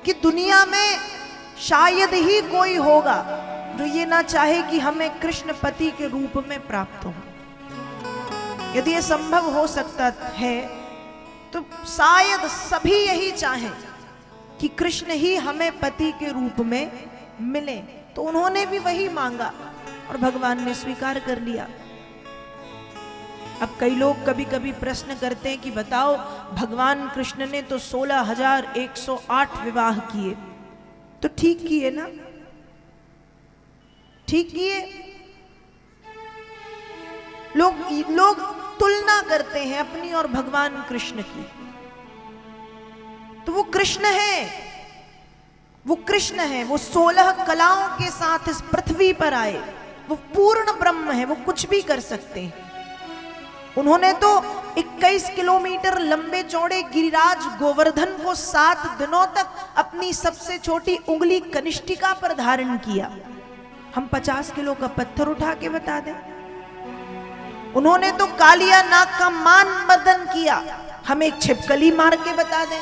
कि दुनिया में शायद ही कोई होगा जो ये ना चाहे कि हमें कृष्ण पति के रूप में प्राप्त हो। यदि ये संभव हो सकता है तो शायद सभी यही चाहें कि कृष्ण ही हमें पति के रूप में मिले। तो उन्होंने भी वही मांगा और भगवान ने स्वीकार कर लिया। अब कई लोग कभी कभी प्रश्न करते हैं कि बताओ, भगवान कृष्ण ने तो 16,108 विवाह किए, तो ठीक किए ना? ठीक किए। लोग तुलना करते हैं अपनी और भगवान कृष्ण की। तो वो कृष्ण है, वो कृष्ण है, वो 16 कलाओं के साथ इस पृथ्वी पर आए। वो पूर्ण ब्रह्म है, वो कुछ भी कर सकते हैं। उन्होंने तो 21 किलोमीटर लंबे चौड़े गिरिराज गोवर्धन को 7 दिनों तक अपनी सबसे छोटी उंगली कनिष्ठिका पर धारण किया। हम 50 किलो का पत्थर उठा के बता दें। उन्होंने तो कालिया नाग का मान मर्दन किया, हम एक छिपकली मार के बता दें।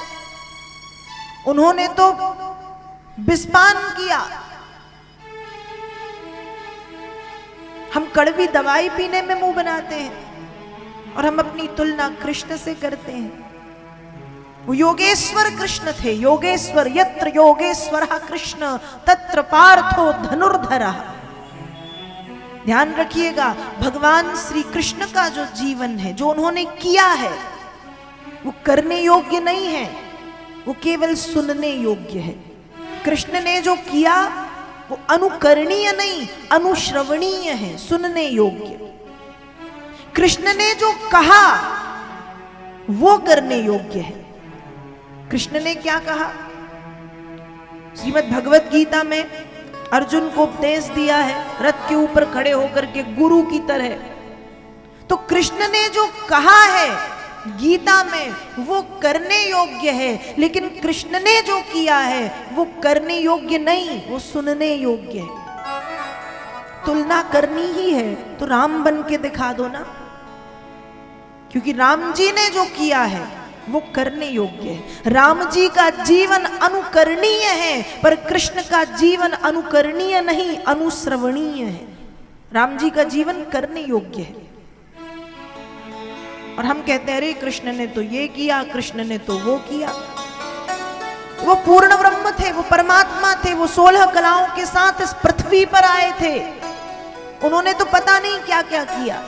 उन्होंने तो विषपान किया, हम कड़वी दवाई पीने में मुंह बनाते हैं और हम अपनी तुलना कृष्ण से करते हैं। वो योगेश्वर कृष्ण थे, योगेश्वर। यत्र योगेश्वरः कृष्ण तत्र पार्थो धनुर्धरः। ध्यान रखिएगा, भगवान श्री कृष्ण का जो जीवन है, जो उन्होंने किया है, वो करने योग्य नहीं है, वो केवल सुनने योग्य है। कृष्ण ने जो किया वो अनुकरणीय नहीं, अनुश्रवणीय है, सुनने योग्य। कृष्ण ने जो कहा वो करने योग्य है। कृष्ण ने क्या कहा? श्रीमद् भगवत गीता में अर्जुन को उपदेश दिया है, रथ के ऊपर खड़े होकर के गुरु की तरह। तो कृष्ण ने जो कहा है गीता में वो करने योग्य है, लेकिन कृष्ण ने जो किया है वो करने योग्य नहीं, वो सुनने योग्य है। तुलना करनी ही है तो राम बन के दिखा दो ना, क्योंकि राम जी ने जो किया है वो करने योग्य है। राम जी का जीवन अनुकरणीय है, पर कृष्ण का जीवन अनुकरणीय नहीं, अनुश्रवणीय है। राम जी का जीवन करने योग्य है। और हम कहते हैं अरे कृष्ण ने तो ये किया, कृष्ण ने तो वो किया। वो पूर्ण ब्रह्म थे, वो परमात्मा थे, वो 16 कलाओं के साथ इस पृथ्वी पर आए थे। उन्होंने तो पता नहीं क्या क्या किया।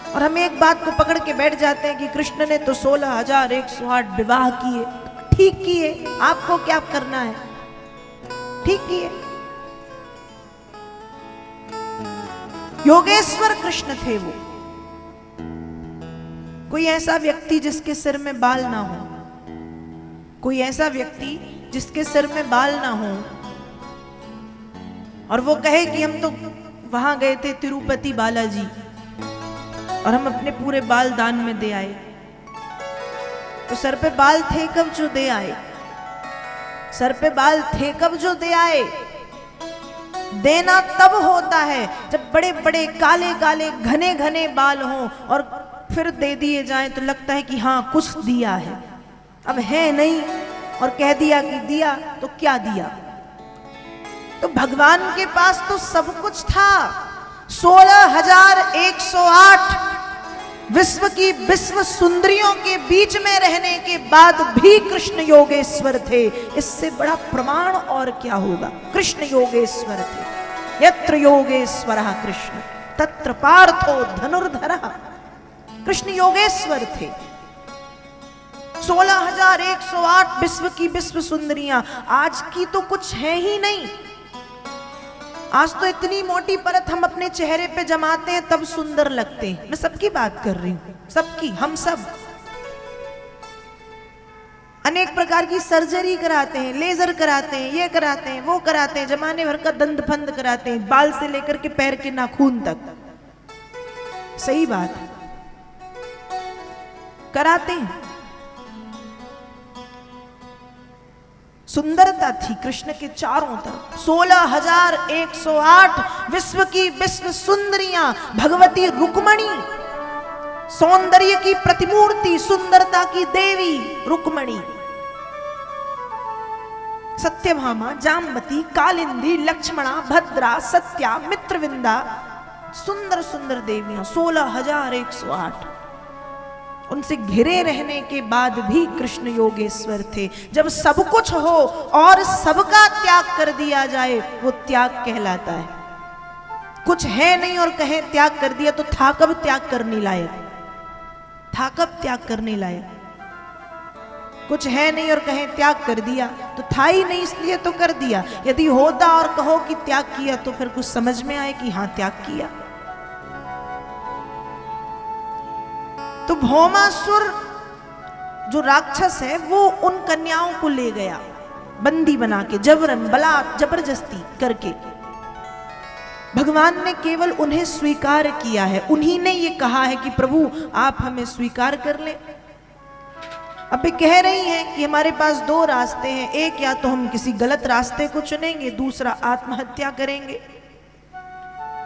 और हम एक बात को पकड़ के बैठ जाते हैं कि कृष्ण ने तो 16,108 विवाह किए। ठीक किए, आपको क्या करना है? ठीक किए। योगेश्वर कृष्ण थे वो। कोई ऐसा व्यक्ति जिसके सिर में बाल ना हो, कोई ऐसा व्यक्ति जिसके सिर में बाल ना हो और वो कहे कि हम तो वहां गए थे तिरुपति बालाजी और हम अपने पूरे बाल दान में दे आए। तो सर पे बाल थे कब जो दे आए? सर पे बाल थे कब जो दे आए? देना तब होता है जब बड़े बड़े काले काले घने घने बाल हों और फिर दे दिए जाएं तो लगता है कि हाँ कुछ दिया है। अब है नहीं और कह दिया कि दिया, तो क्या दिया? तो भगवान के पास तो सब कुछ था। 16,108 विश्व की विश्व सुंदरियों के बीच में रहने के बाद भी कृष्ण योगेश्वर थे। इससे बड़ा प्रमाण और क्या होगा? कृष्ण योगेश्वर थे। यत्र योगेश्वरः कृष्ण तत्र पार्थो धनुर्धरः। कृष्ण योगेश्वर थे। 16,108 विश्व की विश्व सुंदरियां। आज की तो कुछ है ही नहीं। आज तो इतनी मोटी परत हम अपने चेहरे पे जमाते हैं तब सुंदर लगते हैं। मैं सबकी बात कर रही हूं, सबकी। हम सब अनेक प्रकार की सर्जरी कराते हैं, लेजर कराते हैं, ये कराते हैं, वो कराते हैं, जमाने भर का दंड फंद कराते हैं, बाल से लेकर के पैर के नाखून तक। सही बात है, कराते हैं। सुंदरता थी कृष्ण के चारों तरफ। 16,108 विश्व की विश्व सुंदरियां। भगवती रुक्मणी, सौंदर्य की प्रतिमूर्ति, सुंदरता की देवी रुक्मणी। सत्यभामा, जाम्बती, कालिंदी, लक्ष्मणा, भद्रा, सत्या, मित्रविंदा, सुंदर सुंदर देवियां 16,108। उनसे घिरे रहने के बाद भी कृष्ण योगेश्वर थे। जब सब कुछ हो और सबका त्याग कर दिया जाए, वो त्याग कहलाता है। कुछ है नहीं और कहे त्याग कर दिया, तो था कब त्याग करने लायक? था कब त्याग करने लायक? कुछ है नहीं और कहे त्याग कर दिया, तो था ही नहीं, इसलिए तो कर दिया। यदि होता और कहो कि त्याग किया, तो फिर कुछ समझ में आए कि हां त्याग किया। तो भौमासुर जो राक्षस है, वो उन कन्याओं को ले गया बंदी बना के, जबरन, बलात्, जबरदस्ती करके। भगवान ने केवल उन्हें स्वीकार किया है, उन्हीं ने ये कहा है कि प्रभु आप हमें स्वीकार कर लें। अब वे कह रही हैं कि हमारे पास दो रास्ते हैं, एक या तो हम किसी गलत रास्ते को चुनेंगे, दूसरा आत्महत्या करेंगे।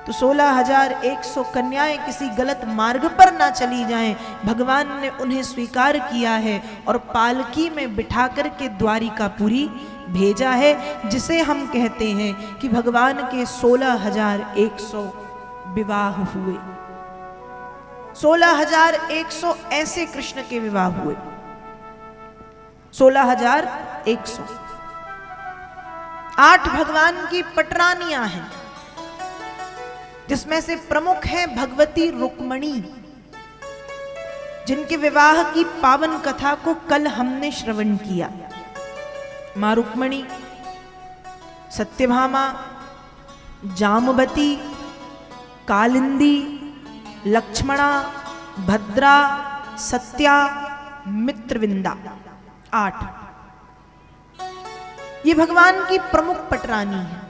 तो 16,100 कन्याएं किसी गलत मार्ग पर ना चली जाएं, भगवान ने उन्हें स्वीकार किया है और पालकी में बिठा करके द्वारिकापुरी भेजा है, जिसे हम कहते हैं कि भगवान के 16,100 विवाह हुए। 16,100 ऐसे कृष्ण के विवाह हुए। 16,100। 8 भगवान की पटरानियां हैं, जिसमें से प्रमुख है भगवती रुक्मणी, जिनके विवाह की पावन कथा को कल हमने श्रवण किया। मां रुक्मणी, सत्यभामा, जामवती, कालिंदी, लक्ष्मणा, भद्रा, सत्या, मित्रविंदा, 8 ये भगवान की प्रमुख पटरानी है।